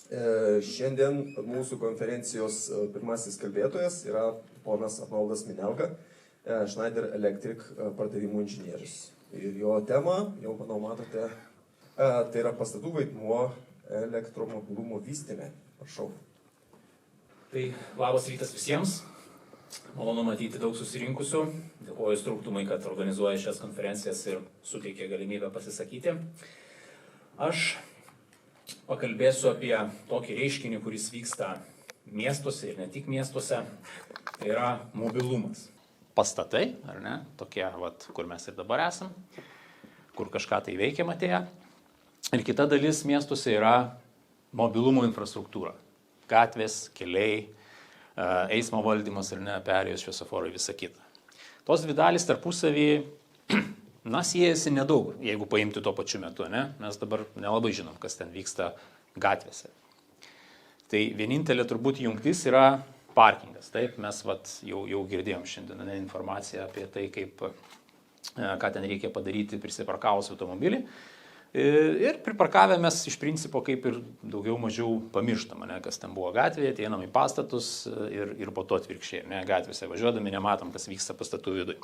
Šiandien mūsų konferencijos pirmasis kalbėtojas yra ponas Arnoldas Minelka, Schneider Electric pardavimų inžinierius. Ir jo tema, jau manau matote, tai yra pastatų vaidmuo elektromobilumo vystyme. Prašau. Tai labas rytas visiems. Malonu matyti daug susirinkusių. Dėkuoju Struktumui, kad organizuoja šias konferencijas ir suteikė galimybę pasisakyti. Aš pakalbėsiu apie tokį reiškinį, kuris vyksta miestuose ir ne tik miestuose. Tai yra mobilumas. Pastatai, ar ne? Tokie, kur mes ir dabar esam, kur kažką tai veikiam atėję. Ir kita dalis miestuose yra mobilumo infrastruktūra. Gatvės, keliai, eismo valdymas ir ne, perėjos, šviesoforai, visa kita. Tos dvi dalys tarpusavį, siejasi nedaug, jeigu paimti tuo pačiu metu, ne? Mes dabar nelabai žinom, kas ten vyksta gatvėse. Tai vienintelė turbūt jungtis yra parkingas. Taip, mes jau girdėjom šiandien informaciją apie tai, ką ten reikia padaryti prisiparkavus automobilį. Ir priparkavę mes iš principo kaip ir daugiau mažiau pamirštam, ne, kas ten buvo gatvėje, ateinam į pastatus ir po to atvirkščiai, ne, gatvėse važiuodami nematom, kas vyksta pastatų viduje.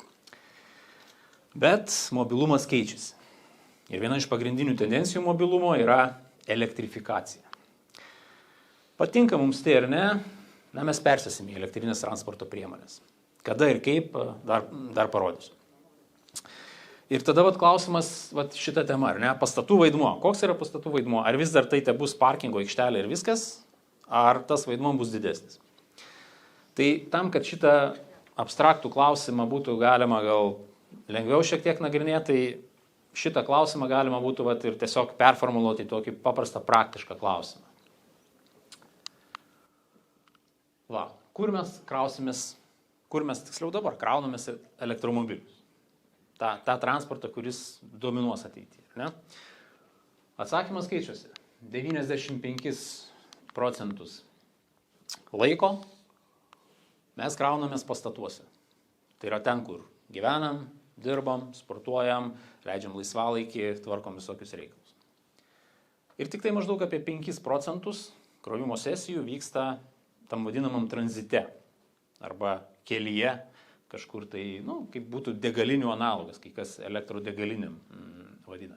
Bet mobilumas keičiasi. Ir viena iš pagrindinių tendencijų mobilumo yra elektrifikacija. Patinka mums tai ar ne, mes persėsim į elektrinės transporto priemonės. Kada ir kaip, dar parodysiu. Ir tada klausimas šitą temą, ar ne, pastatų vaidmuo. Koks yra pastatų vaidmuo? Ar vis dar tai bus parkingo aikštelė ir viskas, ar tas vaidmuo bus didesnis? Tai tam, kad šitą abstraktų klausimą būtų galima gal lengviau šiek tiek nagrinėti, tai šitą klausimą galima būtų ir tiesiog performuluoti tokį paprastą praktišką klausimą. Kur mes tiksliau dabar kraunamės elektromobilius? Ta transportą, kuris dominuos ateityje. Ne? Atsakymas keičiasi. 95% laiko mes kraunamės pastatuose. Tai yra ten, kur gyvenam, dirbam, sportuojam, leidžiam laisvalaikį, tvarkom visokius reikalus. Ir tik tai maždaug apie 5% krovimo sesijų vyksta tam vadinamam tranzite arba kelyje, kažkur tai, kaip būtų degalinių analogas, kai kas elektrodegaliniam vadina.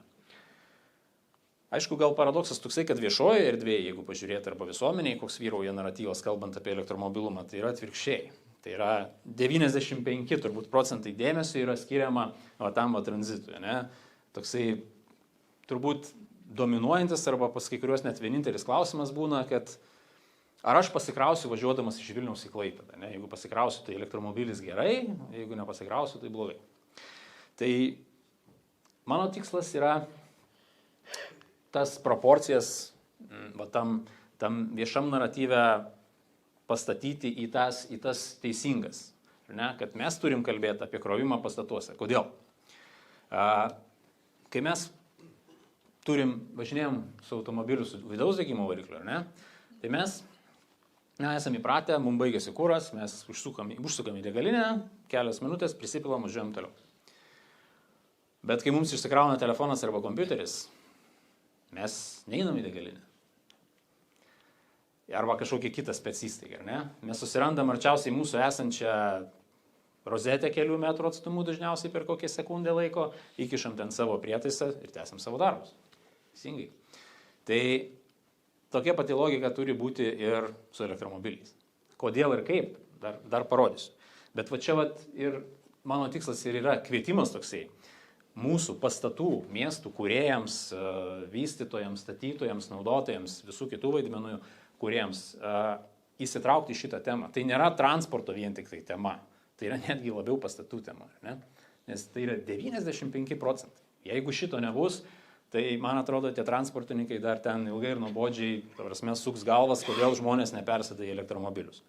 Aišku, gal paradoksas toksai, kad viešoje erdvėje, jeigu pažiūrėti arba visuomeniai, koks vyrauja naratyvas kalbant apie elektromobilumą, tai yra atvirkščiai. Tai yra 95% dėmesio yra skiriama tam tranzitui. Ne? Toksai turbūt dominuojantis arba pas kai kuriuos net vienintelis klausimas būna, kad ar aš pasikrausiu važiuodamas iš Vilniaus į Klaipėdą? Ne? Jeigu pasikrausiu, tai elektromobilis gerai, jeigu nepasikrausiu, tai blogai. Tai mano tikslas yra tas proporcijas tam viešam naratyve pastatyti į tas teisingas. Ne? Kad mes turim kalbėti apie krovimą pastatuose. Kodėl? Kai mes važinėjom su automobiliu su vidaus degimo varikliu, ne? Tai mes esame įpratę, mums baigėsi kuras, mes užsukam į degalinę, kelias minutės, prisipilam, važiuojam toliau. Bet kai mums išsikrauna telefonas arba kompiuteris, mes neinam į degalinę. Arba kažkokia kita specistaiga, ne? Mes susirandam arčiausiai mūsų esančią rozetę kelių metrų atstumų, dažniausiai per kokią sekundę laiko, įkišam ten savo prietaisą ir tęsiam savo darbus. Teisingai. Tai tokia pati logika turi būti ir su elektromobiliais. Kodėl ir kaip, dar parodysiu. Bet čia ir mano tikslas ir yra kvietimas toksai. Mūsų pastatų, miestų kūrėjams, vystytojams, statytojams, naudotojams, visų kitų vaidmenų kūrėjams įsitraukti į šitą temą. Tai nėra transporto vien tik tai tema. Tai yra netgi labiau pastatų tema. Ne? Nes tai yra 95%. Jeigu šito nebus, tai, man atrodo, tie transportininkai dar ten ilgai ir nuobodžiai, suks galvas, kodėl žmonės nepersėda į elektromobilius.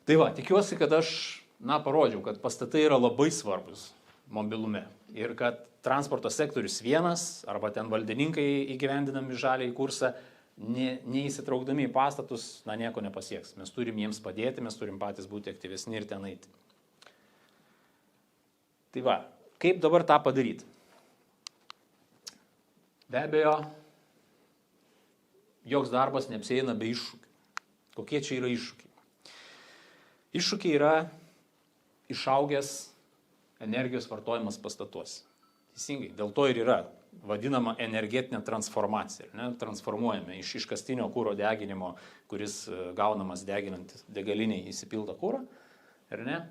Tai tikiuosi, kad aš, parodžiau, kad pastatai yra labai svarbus mobilume ir kad transporto sektorius vienas arba ten valdininkai įgyvendinami žaliąjį kursą, neįsitraukdami į pastatus, nieko nepasieks. Mes turim jiems padėti, mes turim patys būti aktyvesni ir ten eiti. Tai kaip dabar tą padaryti? Be abejo, joks darbas neapsieina be iššūkių. Kokie čia yra iššūkiai? Iššūkiai yra išaugęs energijos vartojimas pastatuose. Teisingai, dėl to ir yra vadinama energetinė transformacija. Transformuojame iš iškastinio kuro deginimo, kuris gaunamas deginant degaliniai įsipiltą kurą,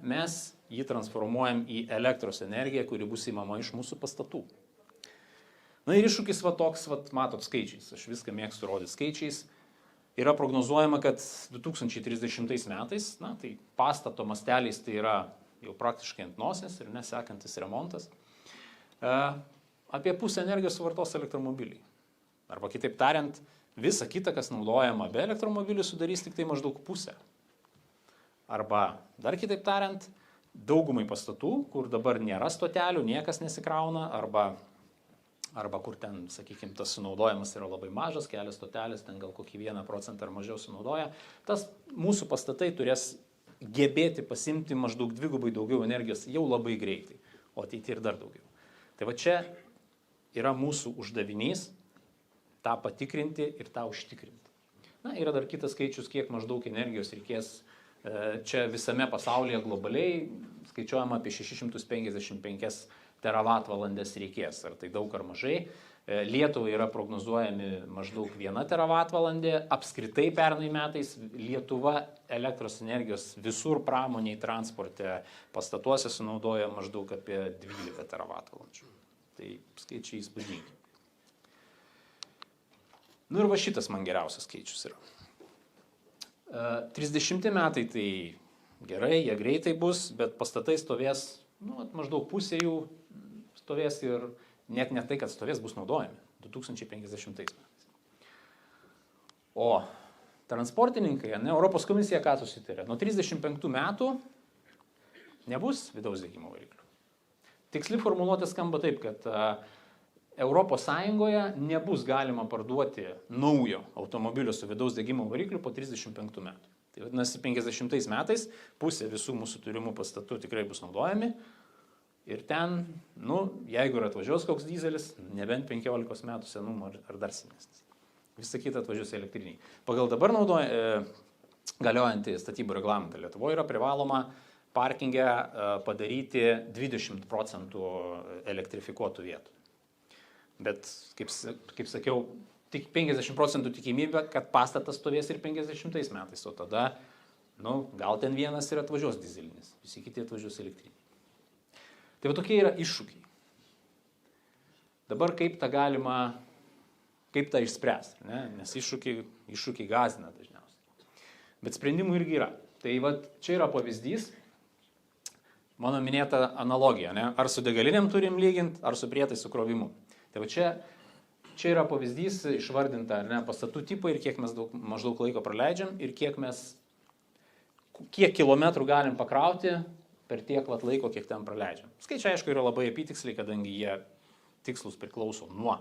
mes jį transformuojam į elektros energiją, kuri bus įmama iš mūsų pastatų. Na ir iššūkis toks, matot skaičiais, aš viską mėgstu rodyti skaičiais, yra prognozuojama, kad 2030 metais, tai pastato masteliais tai yra jau praktiškai ant nosies ir nesekantis remontas, apie pusę energijos suvartos elektromobiliai. Arba kitaip tariant, visa kita, kas naudojama be elektromobilių, sudarys tik tai maždaug pusę. Arba dar kitaip tariant, daugumai pastatų, kur dabar nėra stotelių, niekas nesikrauna, arba kur ten, sakykime, tas sunaudojimas yra labai mažas, kelios stotelės, ten gal kokį 1% ar mažiau sunaudoja, tas mūsų pastatai turės gebėti pasimti maždaug dvigubai daugiau energijos jau labai greitai, o ateityje ir dar daugiau. Tai va čia yra mūsų uždavinys tą patikrinti ir tą užtikrinti. Na, yra dar kitas skaičius, kiek maždaug energijos reikės. Čia visame pasaulyje globaliai skaičiuojama apie 655 teravatvalandės reikės. Ar tai daug ar mažai. Lietuvai yra prognozuojami maždaug 1 teravatvalandė. Apskritai pernai metais Lietuva elektros energijos visur pramoniai, transporte, pastatuose sunaudoja maždaug apie 12 teravatvalandžių. Tai skaičiai įspūdingi. Nu ir va šitas man geriausias skaičius yra. 30 metai tai gerai, jie greitai bus, bet pastatai stovės, maždaug pusė jų stovės ir net ne tai, kad stovės, bus naudojami 2050 metais. O transportininkai, Europos komisija ką susitarė? Nuo 35 metų nebus vidaus degimo variklių. Tiksli formuluotė skamba taip, kad Europos Sąjungoje nebus galima parduoti naujo automobilio su vidaus degimo varikliu po 35 metų. Tai vadinasi, 50 metais pusė visų mūsų turimų pastatų tikrai bus naudojami ir ten, jeigu ir atvažiuos koks dyzelis, nebent 15 metų senumo ar dar senesnis. Visa kita atvažiuos elektriniai. Pagal dabar galiojantį statybų reglamentą Lietuvoje yra privaloma parkinge padaryti 20% elektrifikuotų vietų. Bet, kaip sakiau, tik 50% tikimybė, kad pastatas stovės ir 50 metais, o tada, gal ten vienas ir atvažiuos dyzelinis, visi kiti atvažiuos elektriniai. Tai va tokie yra iššūkiai. Dabar kaip tą išspręsti, nes iššūkiai gąsdina dažniausiai. Bet sprendimų irgi yra. Tai va čia yra pavyzdys, mano minėta analogija, ar su degalinėm turim lyginti, ar su prietaisų krovimu. Tai va čia yra pavyzdys išvardinta pastatų tipai ir kiek mes maždaug laiko praleidžiam ir kiek kilometrų galim pakrauti per tiek laiko, kiek ten praleidžiam. Skaičiai, aišku, yra labai apytiksliai, kadangi jie tikslus priklauso nuo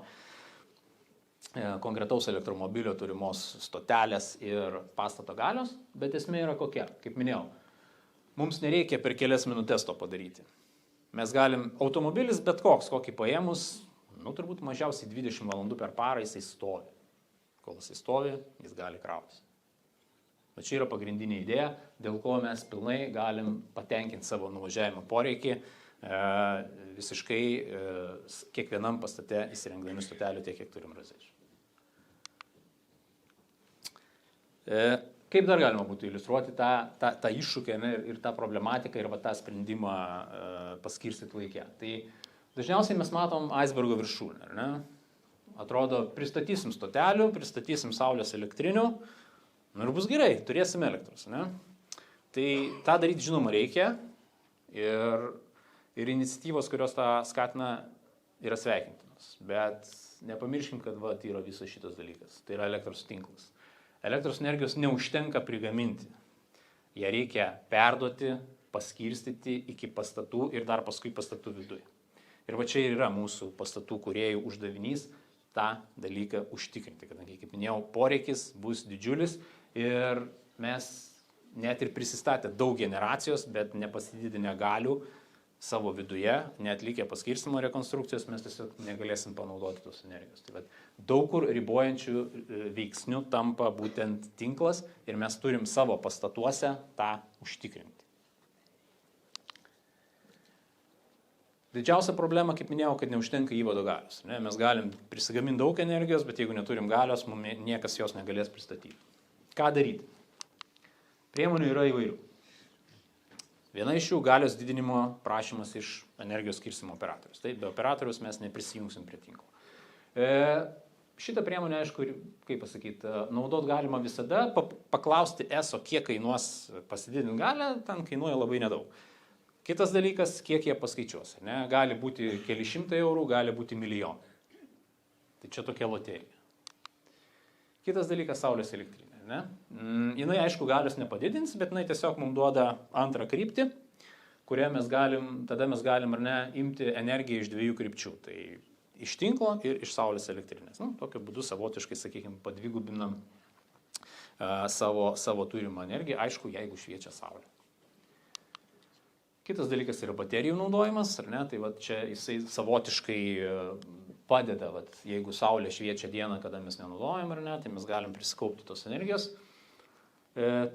konkretaus elektromobilio turimos stotelės ir pastato galios, bet esmė yra kokia, kaip minėjau, mums nereikia per kelias minutės to padaryti. Mes galim, automobilis bet koks, kokį paėmus, turbūt mažiausiai 20 valandų per parą jisai stovi. Kol jisai stovi, jis gali krautis. Bet čia yra pagrindinė idėja, dėl ko mes pilnai galim patenkinti savo nuvažiavimo poreikį, visiškai kiekvienam pastate įsirengdami stotelių tiek, kiek turim razėčių. Kaip dar galima būtų iliustruoti tą iššūkį ir tą problematiką ir tą sprendimą paskirstyti laikę? Tai dažniausiai mes matom aisbergo viršūnę. Atrodo, pristatysim stotelių, pristatysim saulės elektrinių, ir bus gerai, turėsim elektros. Tai tą daryti, žinoma, reikia ir iniciatyvos, kurios tą skatina, yra sveikintinos. Bet nepamirškim, kad yra visas šitas dalykas. Tai yra elektros tinklas. Elektros energijos neužtenka prigaminti. Ją reikia perduoti, paskirstyti iki pastatų ir dar paskui pastatų viduje. Ir va čia yra mūsų pastatų kūrėjų uždavinys tą dalyką užtikrinti, kadangi, kaip minėjau, poreikis bus didžiulis ir mes net ir prisistatę daug generacijos, bet nepasididinę galių, savo viduje, neatlikę paskirstymo rekonstrukcijos, mes tiesiog negalėsim panaudoti tos energijos. Tai daug kur ribojančių veiksnių tampa būtent tinklas ir mes turim savo pastatuose tą užtikrinti. Didžiausia problema, kaip minėjau, kad neužtenka įvado galios. Mes galim prisigaminti daug energijos, bet jeigu neturim galios, mums niekas jos negalės pristatyti. Ką daryti? Priemonių yra įvairių. Viena iš jų galios didinimo prašymas iš energijos skirstymo operatorius. Taip, be operatorius mes neprisijungsim prie tinklo. Šitą priemonę, aišku, kaip pasakyti, naudot galima visada, paklausti ESO, kiek kainuos pasididinti galę, ten kainuoja labai nedaug. Kitas dalykas, kiek jie paskaičiuos. Ne? Gali būti keli šimtai eurų, gali būti milijonai. Tai čia tokia loterija. Kitas dalykas, saulės elektrinė. Ne? Jinai, aišku, galios nepadidins, bet jinai tiesiog mums duoda antrą kryptį, kurioje mes galim ar ne imti energiją iš dviejų krypčių. Tai iš tinklo ir iš saulės elektrinės. Tokiu būdu savotiškai, sakykime, padvigubinam savo turimą energiją, aišku, jeigu šviečia saulė. Kitas dalykas yra baterijų naudojimas, ar ne? Tai čia jisai savotiškai padeda, jeigu saulė šviečia dieną, kada mes nenaudojam, ar ne, tai mes galim prisikaupti tos energijos.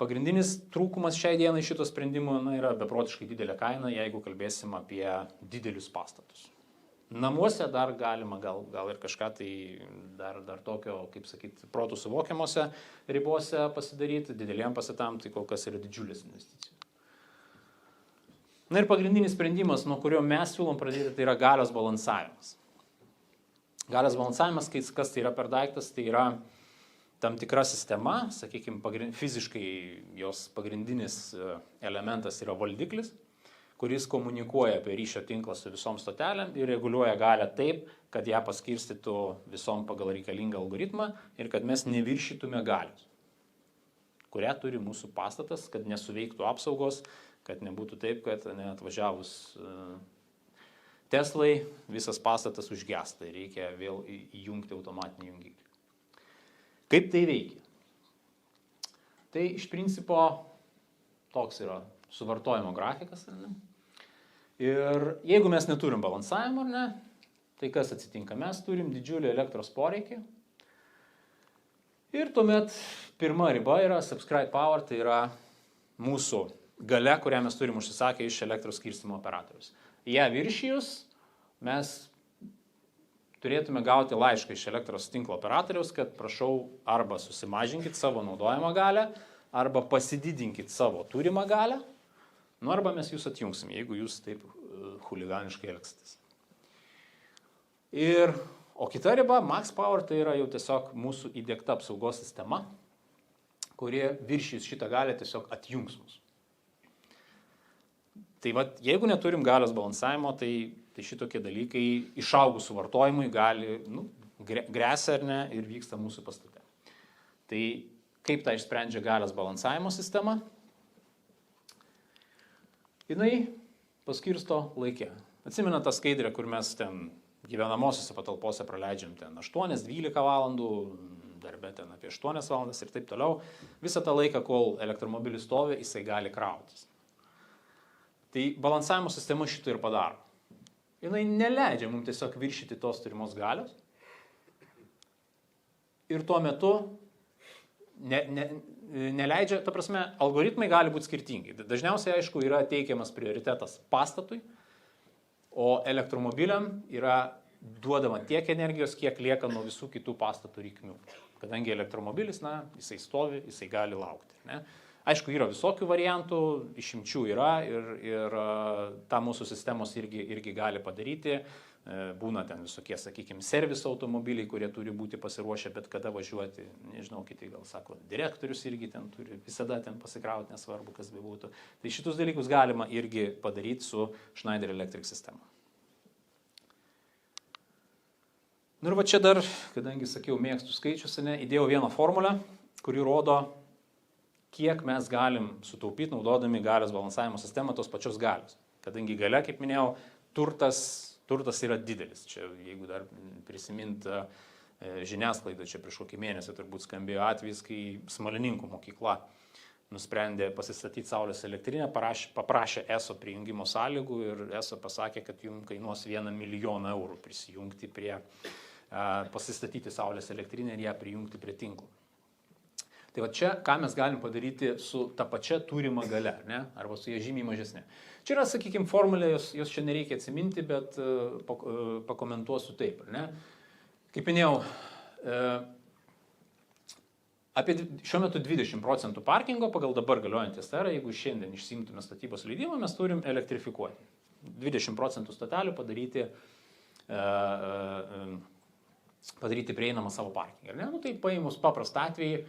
Pagrindinis trūkumas šiai dienai šito sprendimo yra beprotiškai didelė kaina, jeigu kalbėsim apie didelius pastatus. Namuose dar galima gal ir kažką tai dar tokio, kaip sakyti, protų suvokiamuose ribose pasidaryti, dideliem pastatam tai kol kas yra didžiulės investicijos. Ir pagrindinis sprendimas, nuo kurio mes siūlom pradėti, tai yra galios balansavimas. Galios balansavimas, kas tai yra per daiktas, tai yra tam tikra sistema, sakykime, fiziškai jos pagrindinis elementas yra valdiklis, kuris komunikuoja apie ryšio tinklą su visom stotelėm ir reguliuoja galią taip, kad ją paskirstytų visom pagal reikalingą algoritmą ir kad mes neviršytume galios, kurią turi mūsų pastatas, kad nesuveiktų apsaugos, kad nebūtų taip, kad atvažiavus Teslai visas pastatas užgesta ir reikia vėl įjungti automatinį jungiklį. Kaip tai veikia? Tai iš principo toks yra suvartojimo grafikas. Ar ne? Ir jeigu mes neturim balansavimo, ar ne, tai kas atsitinka? Mes turim didžiulį elektros poreikį. Ir tuomet pirma riba yra subscribe power, tai yra mūsų galia, kurią mes turim užsisakę iš elektros skirstymo operatorius. Ja viršijus, mes turėtume gauti laišką iš elektros tinklo operatoriaus, kad prašau arba susimažinkit savo naudojamą galę, arba pasididinkit savo turimą galę, arba mes jūs atjungsim, jeigu jūs taip chuliganiškai elgsitės. O kita riba, max power, tai yra jau tiesiog mūsų įdiegta apsaugos sistema, kurie viršys šitą galę tiesiog atjungs mus. Tai jeigu neturim galios balansavimo, tai šitokie dalykai išaugus suvartojimui gali, gresia ar ne ir vyksta mūsų pastate. Tai kaip tą išsprendžia galios balansavimo sistema? Jinai paskirsto laikę. Atsimena tą skaidrę, kur mes ten gyvenamosiose patalpose praleidžiam ten 8-12 valandų, darbe ten apie 8 valandas ir taip toliau. Visą tą laiką, kol elektromobilis stovi, jisai gali krautis. Tai balansavimo sistema šito ir padaro. Jinai neleidžia mums tiesiog viršyti tos turimos galios. Ir tuo metu neleidžia, ta prasme, algoritmai gali būti skirtingi. Dažniausiai, aišku, yra teikiamas prioritetas pastatui, o elektromobiliam yra duodama tiek energijos, kiek lieka nuo visų kitų pastatų reikmių. Kadangi elektromobilis, jisai stovi, jisai gali laukti. Ne? Aišku, yra visokių variantų, išimčių yra ir tą mūsų sistemos irgi gali padaryti. Būna ten visokie, sakykime, serviso automobiliai, kurie turi būti pasiruošę, bet kada važiuoti, nežinau, kiti gal sako, direktorius irgi ten turi visada ten pasikrauti, nesvarbu, kas bebūtų. Tai šitus dalykus galima irgi padaryti su Schneider Electric sistema. Ir čia dar, kadangi sakiau, mėgstu skaičius, įdėjau vieną formulę, kuri rodo, kiek mes galim sutaupyti naudodami galios balansavimo sistemą tos pačios galios. Kadangi galia, kaip minėjau, turtas yra didelis. Čia, jeigu dar prisimint žiniasklaidą, čia prieš kokį mėnesį turbūt skambėjo atvejis, kai Smalininkų mokykla nusprendė pasistatyti saulės elektrinę, paprašė ESO prijungimo sąlygų ir ESO pasakė, kad jums kainuos 1 milijoną eurų prisijungti pasistatyti saulės elektrinę ir ją prijungti prie tinklo. Tai va čia, ką mes galim padaryti su ta pačia turima gale, ne? Arba su jie žymiai mažesnė. Čia yra, sakykime, formulė, jos čia nereikia atsiminti, bet pakomentuosiu taip, ne? Kaip minėjau, apie šiuo metu 20% parkingo pagal dabar galiojantį STR, jeigu šiandien išsiimtume statybos leidimą, mes turim elektrifikuoti. 20% stotelių padaryti prieinamą savo parkingą. Ne? Nu, tai paėmus paprastą atvejį,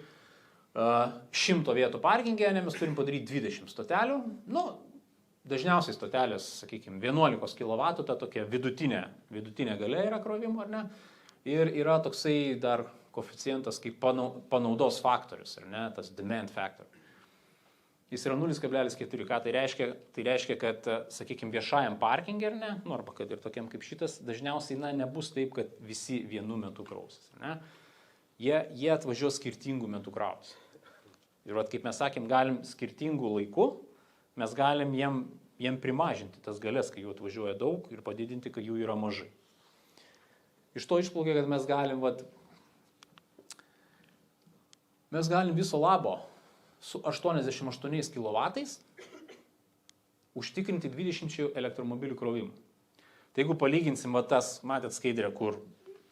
100 vietų parkingė, mes turim padaryti 20 stotelių. Nu, dažniausiai stotelės, sakykime, 11 kW, ta tokia vidutinė galia yra krovimo, ar ne? Ir yra toksai dar koeficientas kaip panaudos faktorius, ar ne, tas demand factor. Jis yra 0,4. Ką tai reiškia? Tai reiškia, kad, sakykime, viešajam parkingė, ar ne, nu, arba kad ir tokiam kaip šitas, dažniausiai nebus taip, kad visi vienu metu krausis. Ne? Jie atvažiuos skirtingų metų kraus. Ir kaip mes sakėm, galim skirtingų laikų, mes galim jiem primažinti tas galės, kai jų atvažiuoja daug ir padidinti, kai jų yra mažai. Iš to išplaukia, kad mes galim viso labo su 88 kW užtikrinti 20 elektromobilių krovimų. Tai jeigu palyginsim tas, matėt skaidrę, kur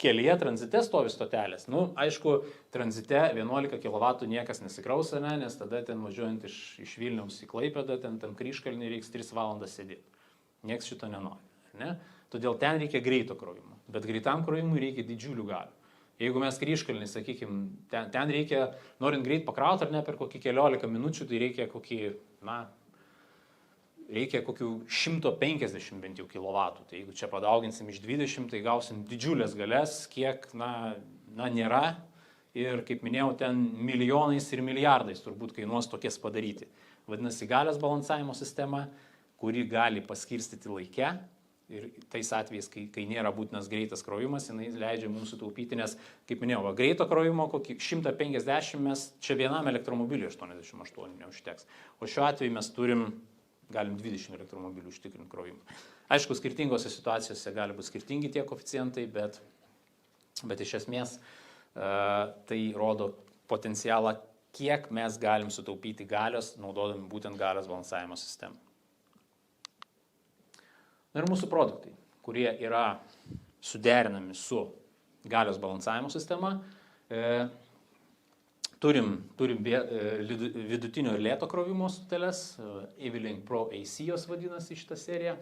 kelyje tranzite stovi stotelės. Nu, aišku, tranzite 11 kW niekas nesikraus, ne, nes tada ten važiuojant iš Vilniaus į Klaipėdą, ten Kryžkalnį reiks 3 valandas sėdėti. Niekas šito nenori. Ne? Todėl ten reikia greito krovimo. Bet greitam krovimui reikia didžiulių galių. Jeigu mes Kryžkalnį, sakykime, ten reikia, norint greit pakrauti ar ne per kokį 15 minučių, tai reikia kokių 150 bent jau kilovatų. Tai jeigu čia padauginsim iš 20, tai gausim didžiulės galės, kiek, nėra. Ir, kaip minėjau, ten milijonais ir milijardais turbūt kainuos tokias padaryti. Vadinasi, galios balansavimo sistema, kuri gali paskirstyti laike. Ir tais atvejais, kai nėra būtinas greitas krovimas, jinai leidžia mums sutaupyti, nes, kaip minėjau, greito krovimo kokį 150 mes čia vienam elektromobiliui 88 neužteks. O šiuo atveju mes galim 20 elektromobilių užtikrinti krovimą. Aišku, skirtingose situacijose gali būti skirtingi tie koeficientai, bet iš esmės tai rodo potencialą, kiek mes galim sutaupyti galios, naudodami būtent galios balansavimo sistemą. Ir mūsų produktai, kurie yra suderinami su galios balansavimo sistema, turim vidutinio ir lėto krovimo stoteles, Evilink Pro AC jos vadinasi šitą seriją.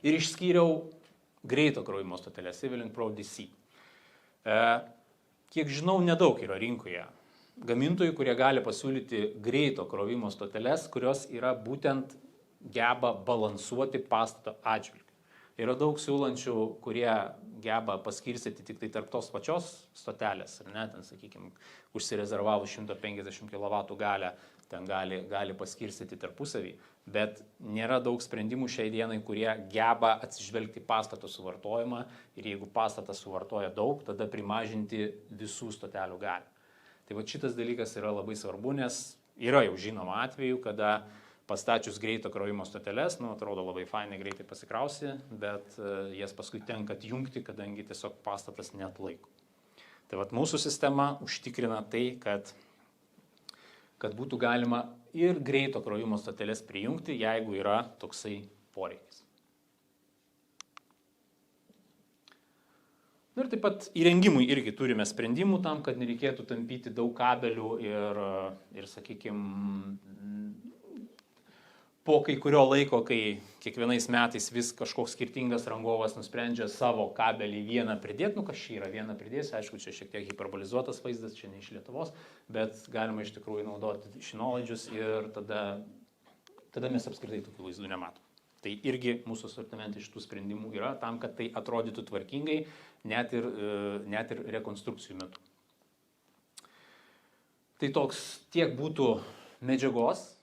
Ir išskyriau greito krovimo stoteles, Evilink Pro DC. Kiek žinau, nedaug yra rinkoje gamintojų, kurie gali pasiūlyti greito krovimo stoteles, kurios yra būtent geba balansuoti pastato atžvilgiu. Yra daug siūlančių, kurie geba paskirstyti tik tai tarp tos pačios stotelės, ar ne, ten, sakykime, užsirezervavus 150 kW galę, ten gali paskirstyti tarpusavį, bet nėra daug sprendimų šiai dienai, kurie geba atsižvelgti pastato suvartojimą ir jeigu pastatas suvartoja daug, tada primažinti visų stotelių galę. Tai va šitas dalykas yra labai svarbu, nes yra jau žinoma atveju, kada pastačius greito krovimo stoteles, atrodo labai fainai greitai pasikrausi, bet jas paskui tenka atjungti, kadangi tiesiog pastatas neatlaiko. Tai vat mūsų sistema užtikrina tai, kad būtų galima ir greito krovimo stoteles prijungti, jeigu yra toksai poreikis. Ir taip pat įrengimui irgi turime sprendimų tam, kad nereikėtų tampyti daug kabelių ir sakykime, po kai kurio laiko, kai kiekvienais metais vis kažkoks skirtingas rangovas nusprendžia savo kabelį vieną pridėti, kas čia yra vieną pridėsi, aišku, čia šiek tiek hiperbolizuotas vaizdas, čia ne iš Lietuvos, bet galima iš tikrųjų naudoti šinolaidžius ir tada mes apskritai tokių vaizdų nematom. Tai irgi mūsų asortimente šitų sprendimų yra tam, kad tai atrodytų tvarkingai net ir rekonstrukcijų metu. Tai toks tiek būtų medžiagos.